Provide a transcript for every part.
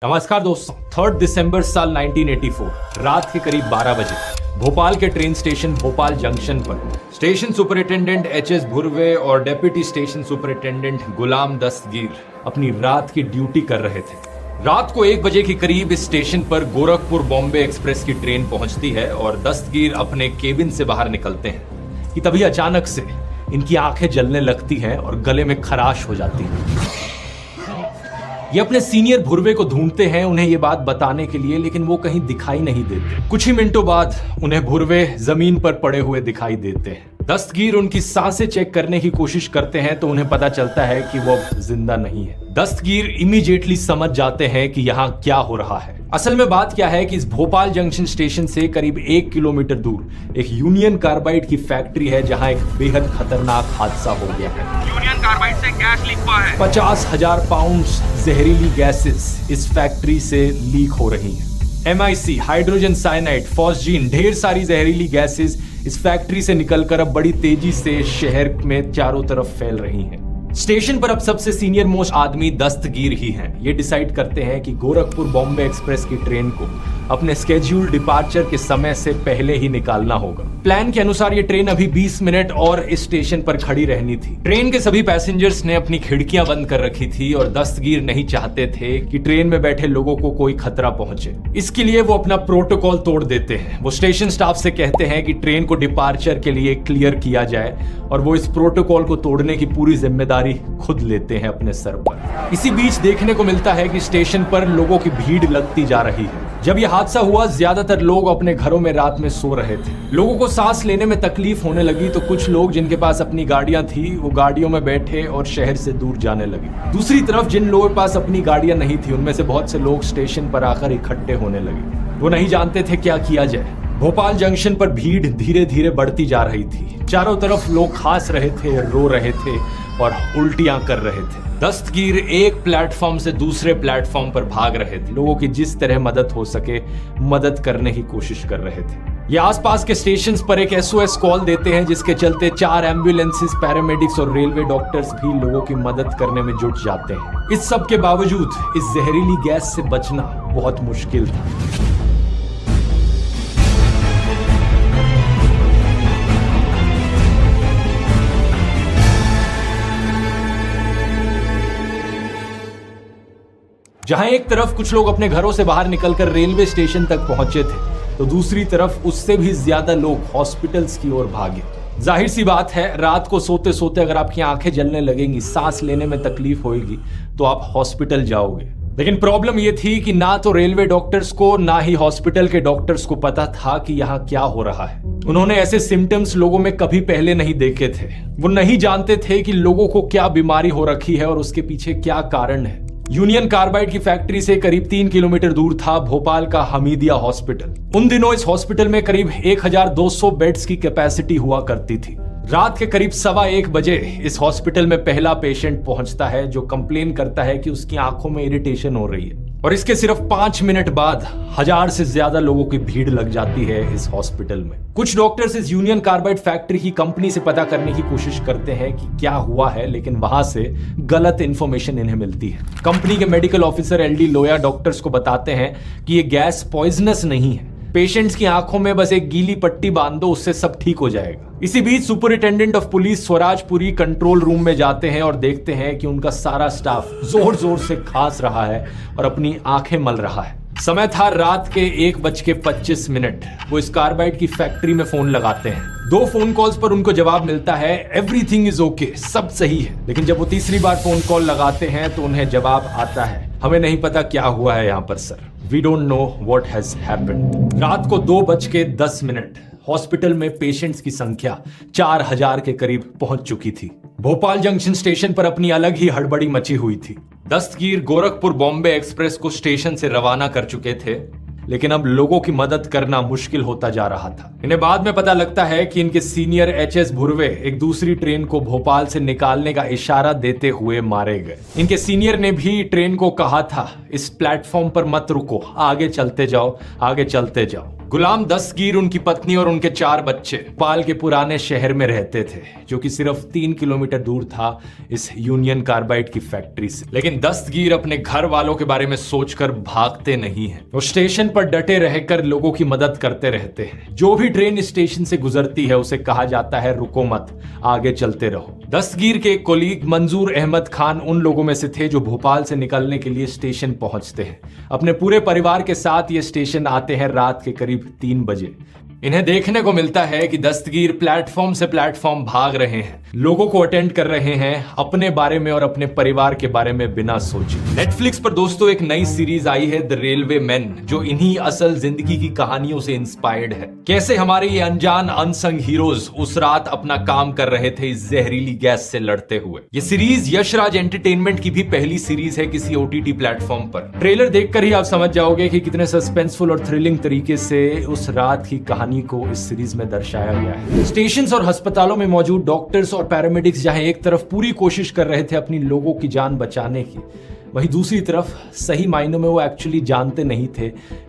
नमस्कार दोस्तों, 3 दिसंबर साल 1984 रात के करीब 12 बजे भोपाल के ट्रेन स्टेशन भोपाल जंक्शन पर स्टेशन सुपरिटेंडेंट एच.एस. भुर्वे और डेप्यूटी स्टेशन सुपरिटेंडेंट गुलाम दस्तगीर अपनी रात की ड्यूटी कर रहे थे। रात को 1 बजे के करीब इस स्टेशन पर गोरखपुर बॉम्बे एक्सप्रेस की ट्रेन पहुंचती है और दस्तगीर अपने केबिन से बाहर निकलते हैं कि तभी अचानक से इनकी आंखें जलने लगती हैं और गले में खराश हो जाती है। ये अपने सीनियर भुर्वे को ढूंढते हैं उन्हें ये बात बताने के लिए, लेकिन वो कहीं दिखाई नहीं देते। कुछ ही मिनटों बाद उन्हें भुर्वे जमीन पर पड़े हुए दिखाई देते हैं। दस्तगीर उनकी सांसें चेक करने की कोशिश करते हैं तो उन्हें पता चलता है कि वो जिंदा नहीं है। दस्तगीर इमीडिएटली समझ जाते हैं कि यहाँ क्या हो रहा है। असल में बात क्या है कि इस भोपाल जंक्शन स्टेशन से करीब 1 किलोमीटर दूर एक यूनियन कार्बाइड की फैक्ट्री है जहाँ एक बेहद खतरनाक हादसा हो गया है। यूनियन कार्बाइड से गैस लीक हुआ है। 50,000 पाउंड जहरीली गैसेस इस फैक्ट्री से लीक हो रही हैं। MIC, हाइड्रोजन साइनाइड, फॉस्जीन, ढेर सारी जहरीली गैसेस इस फैक्ट्री से निकलकर अब बड़ी तेजी से शहर में चारों तरफ फैल रही हैं। स्टेशन पर अब सबसे सीनियर मोस्ट आदमी दस्तगीर ही हैं। ये डिसाइड करते हैं कि गोरखपुर बॉम्बे एक्सप्रेस की ट्रेन को अपने स्केड्यूल डिपार्चर के समय से पहले ही निकालना होगा। प्लान के अनुसार ये ट्रेन अभी 20 मिनट और इस स्टेशन पर खड़ी रहनी थी। ट्रेन के सभी पैसेंजर्स ने अपनी खिड़कियां बंद कर रखी थी और दस्तगीर नहीं चाहते थे कि ट्रेन में बैठे लोगों को कोई खतरा पहुंचे। इसके लिए वो अपना प्रोटोकॉल तोड़ देते हैं। वो स्टेशन स्टाफ से कहते हैं कि ट्रेन को डिपार्चर के लिए क्लियर किया जाए और वो इस प्रोटोकॉल को तोड़ने की पूरी जिम्मेदारी खुद लेते हैं अपने सर पर। इसी बीच देखने को मिलता है कि स्टेशन पर लोगों की भीड़ लगती जा रही है। जब यह हादसा हुआ ज्यादातर लोग अपने घरों में रात में सो रहे थे। लोगों को सांस लेने में तकलीफ होने लगी तो कुछ लोग जिनके पास अपनी गाड़ियां थी वो गाड़ियों में बैठे और शहर से दूर जाने लगे। दूसरी तरफ जिन लोगों के पास अपनी गाड़ियां नहीं थी उनमें से बहुत से लोग स्टेशन पर आकर इकट्ठे होने लगे। वो नहीं जानते थे क्या किया जाए। भोपाल जंक्शन पर भीड़ धीरे धीरे बढ़ती जा रही थी। चारों तरफ लोग खांस रहे थे, रो रहे थे और उल्टियां कर रहे थे। दस्तगीर एक प्लेटफॉर्म से दूसरे प्लेटफॉर्म पर भाग रहे थे। लोगों की जिस तरह मदद हो सके मदद करने की कोशिश कर रहे थे। ये आसपास के स्टेशंस पर एक SOS कॉल देते हैं जिसके चलते 4 एम्बुलेंसेस, पैरामेडिक्स और रेलवे डॉक्टर्स भी लोगों की मदद करने में जुट जाते हैं। इस सब के बावजूद इस जहरीली गैस से बचना बहुत मुश्किल था। जहां एक तरफ कुछ लोग अपने घरों से बाहर निकलकर रेलवे स्टेशन तक पहुंचे थे तो दूसरी तरफ उससे भी ज्यादा लोग हॉस्पिटल्स की ओर भागे। जाहिर सी बात है, रात को सोते सोते अगर आपकी आंखें जलने लगेंगी, सांस लेने में तकलीफ होगी तो आप हॉस्पिटल जाओगे। लेकिन प्रॉब्लम यह थी कि ना तो रेलवे डॉक्टर्स को ना ही हॉस्पिटल के डॉक्टर्स को पता था कि यहाँ क्या हो रहा है। उन्होंने ऐसे सिम्टम्स लोगों में कभी पहले नहीं देखे थे। वो नहीं जानते थे कि लोगों को क्या बीमारी हो रखी है और उसके पीछे क्या कारण है। यूनियन कार्बाइड की फैक्ट्री से करीब 3 किलोमीटर दूर था भोपाल का हमीदिया हॉस्पिटल। उन दिनों इस हॉस्पिटल में करीब 1200 बेड्स की कैपेसिटी हुआ करती थी। रात के करीब 1:15 बजे इस हॉस्पिटल में पहला पेशेंट पहुंचता है जो कंप्लेन करता है कि उसकी आंखों में इरिटेशन हो रही है और इसके सिर्फ 5 मिनट बाद 1000 से ज्यादा लोगों की भीड़ लग जाती है इस हॉस्पिटल में। कुछ डॉक्टर्स इस यूनियन कार्बाइड फैक्ट्री की कंपनी से पता करने की कोशिश करते हैं कि क्या हुआ है, लेकिन वहां से गलत इंफॉर्मेशन इन्हें मिलती है। कंपनी के मेडिकल ऑफिसर LD लोया डॉक्टर्स को बताते हैं कि ये गैस पॉइजनस नहीं है, पेशेंट्स की आंखों में बस एक गीली पट्टी बांध दो, उससे सब ठीक हो जाएगा। इसी बीच superintendent of police Swarajpuri control room में जाते हैं और देखते हैं कि उनका सारा स्टाफ जोर जोर से खांस रहा है और अपनी आंखें मल रहा है। समय था रात के 1:25। वो इस कार्बाइड की फैक्ट्री में फोन लगाते हैं। 2 फोन कॉल्स पर उनको जवाब मिलता है एवरीथिंग इज ओके, सब सही है। लेकिन जब वो तीसरी बार फोन कॉल लगाते हैं तो उन्हें जवाब आता है, हमें नहीं पता क्या हुआ है यहाँ पर sir, we don't know what has happened. रात को 2:10 हॉस्पिटल में पेशेंट्स की संख्या 4000 के करीब पहुंच चुकी थी। भोपाल जंक्शन स्टेशन पर अपनी अलग ही हड़बड़ी मची हुई थी। दस्तगीर गोरखपुर बॉम्बे एक्सप्रेस को स्टेशन से रवाना कर चुके थे, लेकिन अब लोगों की मदद करना मुश्किल होता जा रहा था। इन्हें बाद में पता लगता है कि इनके सीनियर एच.एस. भुर्वे एक दूसरी ट्रेन को भोपाल से निकालने का इशारा देते हुए मारे गए। इनके सीनियर ने भी ट्रेन को कहा था, इस प्लेटफॉर्म पर मत रुको, आगे चलते जाओ, आगे चलते जाओ। गुलाम दस्तगीर, उनकी पत्नी और उनके 4 बच्चे भोपाल के पुराने शहर में रहते थे, जो कि सिर्फ 3 किलोमीटर दूर था इस यूनियन कार्बाइड की फैक्ट्री से। लेकिन दस्तगीर अपने घर वालों के बारे में सोचकर भागते नहीं हैं। वो स्टेशन पर डटे रहकर लोगों की मदद करते रहते हैं। जो भी ट्रेन स्टेशन से गुजरती है उसे कहा जाता है रुको मत, आगे चलते रहो। दस्तगीर के कोलीग मंजूर अहमद खान उन लोगों में से थे जो भोपाल से निकलने के लिए स्टेशन पहुंचते हैं। अपने पूरे परिवार के साथ ये स्टेशन आते हैं रात के करीब 3 बजे। इन्हें देखने को मिलता है कि दस्तगीर प्लेटफॉर्म से प्लेटफॉर्म भाग रहे हैं, लोगों को अटेंड कर रहे हैं, अपने बारे में और अपने परिवार के बारे में बिना सोचे। नेटफ्लिक्स पर दोस्तों एक नई सीरीज आई है द रेलवे मैन, जो इन्हीं असल जिंदगी की कहानियों से इंस्पायर्ड है। कैसे हमारे ये अनजान अनसंग हीरोज उस रात अपना काम कर रहे थे इस जहरीली गैस से लड़ते हुए। ये सीरीज यशराज एंटरटेनमेंट की भी पहली सीरीज है किसी OTT प्लेटफॉर्म पर। ट्रेलर देखकर ही आप समझ जाओगे कि कितने सस्पेंसफुल और थ्रिलिंग तरीके से उस रात की कहानी को इस सीरीज में दर्शाया गया है। स्टेशंस और अस्पतालों में मौजूद डॉक्टर्स और पैरामेडिक्स जहां एक तरफ पूरी कोशिश कर रहे थे अपनी लोगों की जान बचाने की, वहीं दूसरी तरफ सही मायनों में वो एक्चुअली जानते नहीं थे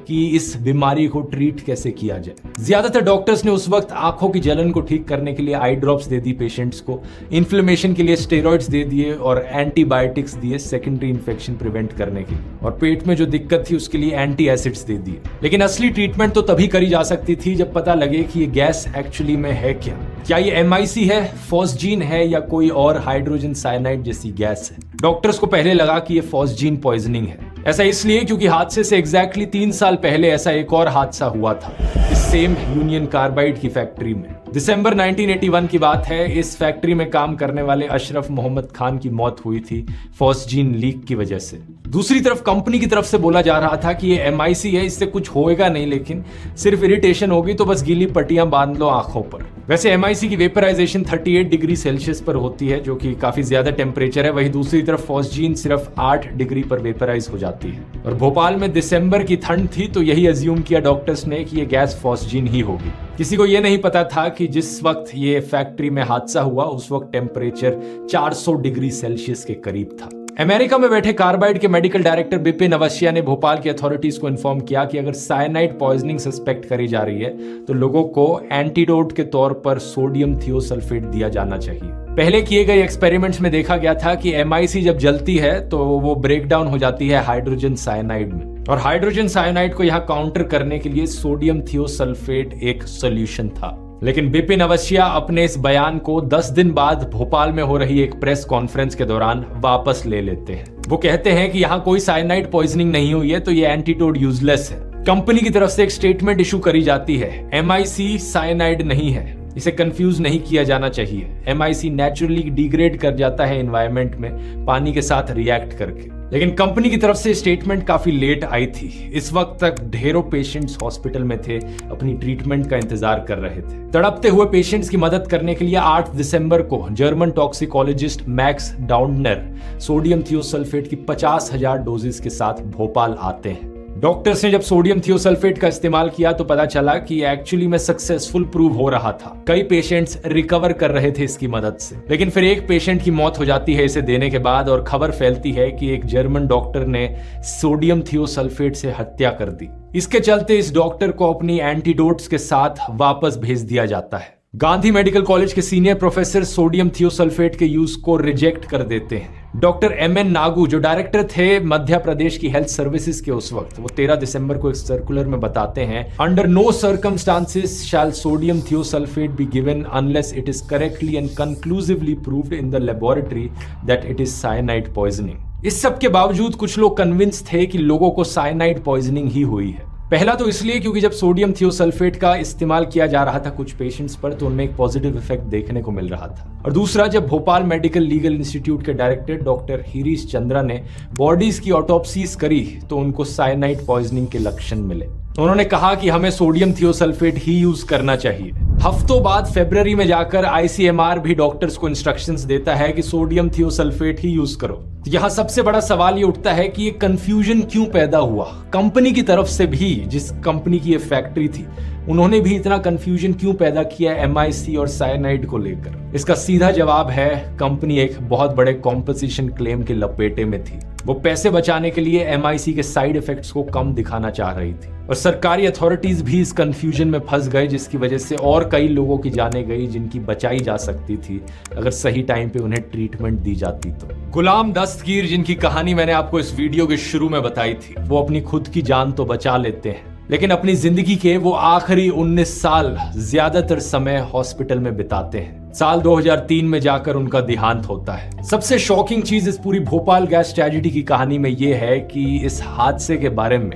कि इस बीमारी को ट्रीट कैसे किया जाए। ज्यादातर डॉक्टर्स ने उस वक्त आंखों की जलन को ठीक करने के लिए आई ड्रॉप्स दे दी पेशेंट्स को, इन्फ्लेमेशन के लिए स्टेरॉइड्स दे दिए और एंटीबायोटिक्स दिए सेकेंडरी इन्फेक्शन प्रिवेंट करने के, और पेट में जो दिक्कत थी उसके लिए एंटी एसिड्स दे दिए। लेकिन असली ट्रीटमेंट तो तभी करी जा सकती थी जब पता लगे कि ये गैस एक्चुअली में है क्या ये MIC है, फॉस्जीन है या कोई और हाइड्रोजन साइनाइड जैसी गैस है। डॉक्टर्स को पहले लगा कि ये फॉस्जीन पॉइजनिंग है। ऐसा इसलिए क्योंकि हादसे से एग्जैक्टली 3 साल पहले ऐसा एक और हादसा हुआ था इस सेम यूनियन कार्बाइड की फैक्ट्री में। दिसंबर 1981 की बात है। इस फैक्ट्री में काम करने वाले अशरफ मोहम्मद खान की मौत हुई थी फॉस्जीन लीक की वजह से। दूसरी तरफ कंपनी की तरफ से बोला जा रहा था कि ये MIC है, इससे कुछ होएगा नहीं, लेकिन सिर्फ इरिटेशन होगी तो बस गीली पट्टियां बांध लो आंखों पर। वैसे MIC की वेपराइजेशन 38 डिग्री सेल्सियस पर होती है, जो कि काफी ज्यादा टेम्परेचर है। वहीं दूसरी तरफ फॉस्जीन सिर्फ 8 डिग्री पर वेपराइज हो जाती है। और भोपाल में दिसंबर की ठंड थी तो यही अज्यूम किया डॉक्टर्स ने कि ये गैस फॉस्जीन ही होगी। किसी को यह नहीं पता था कि जिस वक्त ये फैक्ट्री में हादसा हुआ उस वक्त टेम्परेचर 400 डिग्री सेल्सियस के करीब था। अमेरिका में बैठे कार्बाइड के मेडिकल डायरेक्टर बिपिन अवस्थिया ने भोपाल की अथॉरिटीज को इन्फॉर्म किया कि अगर साइनाइड पॉइजनिंग सस्पेक्ट करी जा रही है तो लोगों को एंटीडोट के तौर पर सोडियम थियोसल्फेट दिया जाना चाहिए। पहले किए गए एक्सपेरिमेंट्स में देखा गया था कि MIC जब जलती है तो वो ब्रेक डाउन हो जाती है हाइड्रोजन साइनाइड में, और हाइड्रोजन साइनाइड को यहाँ काउंटर करने के लिए सोडियम थियोसल्फेट एक सोल्यूशन था। लेकिन बिपिन अवस्थिया अपने इस बयान को 10 दिन बाद भोपाल में हो रही एक प्रेस कॉन्फ्रेंस के दौरान वापस ले लेते हैं। वो कहते हैं कि यहाँ कोई साइनाइड पॉइजनिंग नहीं हुई है तो ये एंटीडोट यूजलेस है। कंपनी की तरफ से एक स्टेटमेंट इशू करी जाती है, MIC साइनाइड नहीं है, इसे कंफ्यूज नहीं किया जाना चाहिए। MIC नेचुरली डिग्रेड कर जाता है एनवायरनमेंट में पानी के साथ रिएक्ट करके। लेकिन कंपनी की तरफ से स्टेटमेंट काफी लेट आई थी। इस वक्त तक ढेरों पेशेंट्स हॉस्पिटल में थे, अपनी ट्रीटमेंट का इंतजार कर रहे थे। तड़पते हुए पेशेंट्स की मदद करने के लिए 8 दिसंबर को German toxicologist Max Daudner sodium thiosulfate की 50,000 डोजेस के साथ भोपाल आते हैं। डॉक्टर्स ने जब सोडियम थियोसल्फेट का इस्तेमाल किया तो पता चला कि एक्चुअली में सक्सेसफुल प्रूव हो रहा था। कई पेशेंट्स रिकवर कर रहे थे इसकी मदद से। लेकिन फिर एक पेशेंट की मौत हो जाती है इसे देने के बाद, और खबर फैलती है कि एक जर्मन डॉक्टर ने सोडियम थियोसल्फेट से हत्या कर दी। इसके चलते इस डॉक्टर को अपनी एंटीडोट्स के साथ वापस भेज दिया जाता है। गांधी मेडिकल कॉलेज के सीनियर प्रोफेसर सोडियम थियोसल्फेट के यूज को रिजेक्ट कर देते हैं। डॉक्टर MN नागू जो डायरेक्टर थे मध्य प्रदेश की हेल्थ सर्विसेज के उस वक्त, वो 13 दिसंबर को एक सर्कुलर में बताते हैं, under no circumstances shall sodium thiosulphate be given unless it is correctly and conclusively proved in the laboratory that it is cyanide poisoning. इस सब के बावजूद कुछ लोग कन्विंस थे कि लोगों को साइनाइड पॉइजनिंग ही हुई है। पहला तो इसलिए क्योंकि जब सोडियम थियोसल्फेट का इस्तेमाल किया जा रहा था कुछ पेशेंट्स पर तो उनमें एक पॉजिटिव इफेक्ट देखने को मिल रहा था, और दूसरा जब भोपाल मेडिकल लीगल इंस्टीट्यूट के डायरेक्टर डॉक्टर हिरीश चंद्रा ने बॉडीज की ऑटोप्सीज करी तो उनको साइनाइड पॉइजनिंग के लक्षण मिले। उन्होंने कहा कि हमें सोडियम थियोसल्फेट ही यूज करना चाहिए। हफ्तों बाद फरवरी में जाकर ICMR भी डॉक्टर्स को इंस्ट्रक्शंस देता है कि सोडियम थियोसल्फेट ही यूज करो। यहाँ सबसे बड़ा सवाल ये उठता है कि ये कंफ्यूजन क्यों पैदा हुआ। कंपनी की तरफ से भी, जिस कंपनी की ये फैक्ट्री थी, उन्होंने भी इतना कंफ्यूजन क्यों पैदा किया MIC और साइनाइड को लेकर? इसका सीधा जवाब है, कंपनी एक बहुत बड़े कॉम्पोजिशन क्लेम के लपेटे में थी। वो पैसे बचाने के लिए MIC के साइड इफेक्ट्स को कम दिखाना चाह रही थी और सरकारी अथॉरिटीज भी इस कंफ्यूजन में फंस गए, जिसकी वजह से और कई लोगों की जानें गई जिनकी बचाई जा सकती थी अगर सही टाइम पे उन्हें ट्रीटमेंट दी जाती तो। गुलाम दस्तगीर, जिनकी कहानी मैंने आपको इस वीडियो के शुरू में बताई थी, वो अपनी खुद की जान तो बचा लेते हैं, लेकिन अपनी जिंदगी के वो आखिरी 19 साल ज्यादातर समय हॉस्पिटल में बिताते हैं। साल 2003 में जाकर उनका देहांत होता है। सबसे शॉकिंग चीज इस पूरी भोपाल गैस ट्रेजेडी की कहानी में ये है कि इस हादसे के बारे में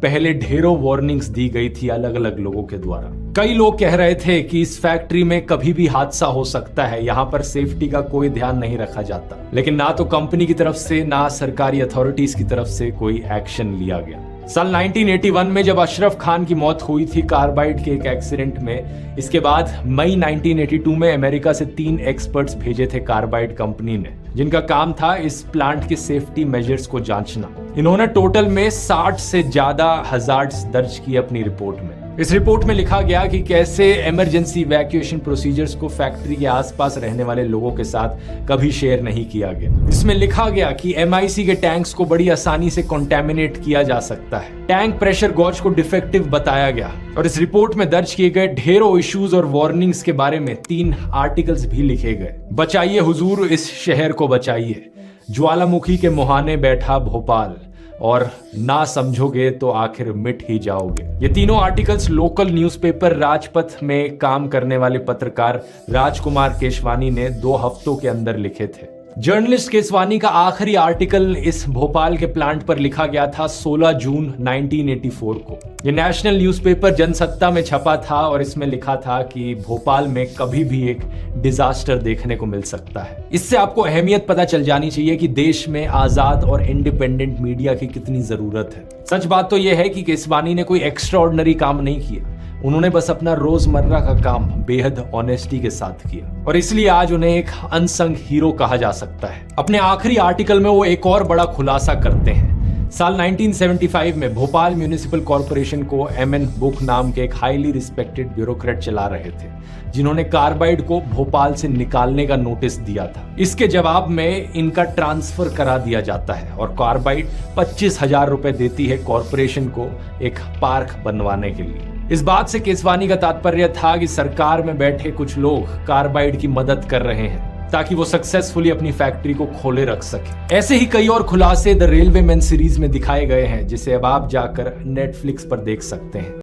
पहले ढेरों वार्निंग्स दी गई थी अलग अलग लोगों के द्वारा। कई लोग कह रहे थे कि इस फैक्ट्री में कभी भी हादसा हो सकता है, यहाँ पर सेफ्टी का कोई ध्यान नहीं रखा जाता, लेकिन ना तो कंपनी की तरफ से ना सरकारी अथॉरिटीज की तरफ से कोई एक्शन लिया गया। साल 1981 में जब अशरफ खान की मौत हुई थी कार्बाइड के एक एक्सीडेंट में, इसके बाद मई 1982 में अमेरिका से 3 एक्सपर्ट्स भेजे थे कार्बाइड कंपनी ने, जिनका काम था इस प्लांट के सेफ्टी मेजर्स को जांचना। इन्होंने टोटल में 60 से ज्यादा हजार्ड्स दर्ज किए अपनी रिपोर्ट में। इस रिपोर्ट में लिखा गया कि कैसे इमरजेंसी इवैक्यूएशन प्रोसीजर्स को फैक्ट्री के आसपास रहने वाले लोगों के साथ कभी शेयर नहीं किया गया। इसमें लिखा गया कि MIC के टैंक्स को बड़ी आसानी से कॉन्टेमिनेट किया जा सकता है। टैंक प्रेशर गॉज को डिफेक्टिव बताया गया और इस रिपोर्ट में दर्ज किए गए ढेरों इश्यूज और वार्निंग्स के बारे में 3 आर्टिकल्स भी लिखे गए। बचाइए हुजूर इस शहर को बचाइए, ज्वालामुखी के मुहाने बैठा भोपाल, और ना समझोगे तो आखिर मिट ही जाओगे। ये तीनों आर्टिकल्स लोकल न्यूज़पेपर राजपथ में काम करने वाले पत्रकार राजकुमार केशवानी ने 2 हफ्तों के अंदर लिखे थे। जर्नलिस्ट केसवानी का आखिरी आर्टिकल इस भोपाल के प्लांट पर लिखा गया था 16 जून 1984 को। ये नेशनल न्यूज़पेपर जनसत्ता में छपा था और इसमें लिखा था कि भोपाल में कभी भी एक डिजास्टर देखने को मिल सकता है। इससे आपको अहमियत पता चल जानी चाहिए कि देश में आजाद और इंडिपेंडेंट मीडिया की कितनी जरूरत है। सच बात तो यह है कि केसवानी ने कोई एक्स्ट्राऑर्डिनरी काम नहीं किया, उन्होंने बस अपना रोजमर्रा का काम बेहद ऑनेस्टी के साथ किया और इसलिए आज उन्हें एक अनसंग हीरो कहा जा सकता है। अपने आखिरी आर्टिकल में वो एक और बड़ा खुलासा करते हैं। साल 1975 में भोपाल म्यूनिसिपल कॉर्पोरेशन को MN बुक नाम के एक हाईली रिस्पेक्टेड ब्यूरोक्रेट चला रहे थे, जिन्होंने कार्बाइड को भोपाल से निकालने का नोटिस दिया था। इसके जवाब में इनका ट्रांसफर करा दिया जाता है और कार्बाइड 25,000 रुपए देती है कॉर्पोरेशन को एक पार्क बनवाने के लिए। इस बात से केसवानी का तात्पर्य था कि सरकार में बैठे कुछ लोग कार्बाइड की मदद कर रहे हैं ताकि वो सक्सेसफुली अपनी फैक्ट्री को खोले रख सके। ऐसे ही कई और खुलासे द रेलवे मैन सीरीज में दिखाए गए हैं, जिसे अब आप जाकर नेटफ्लिक्स पर देख सकते हैं।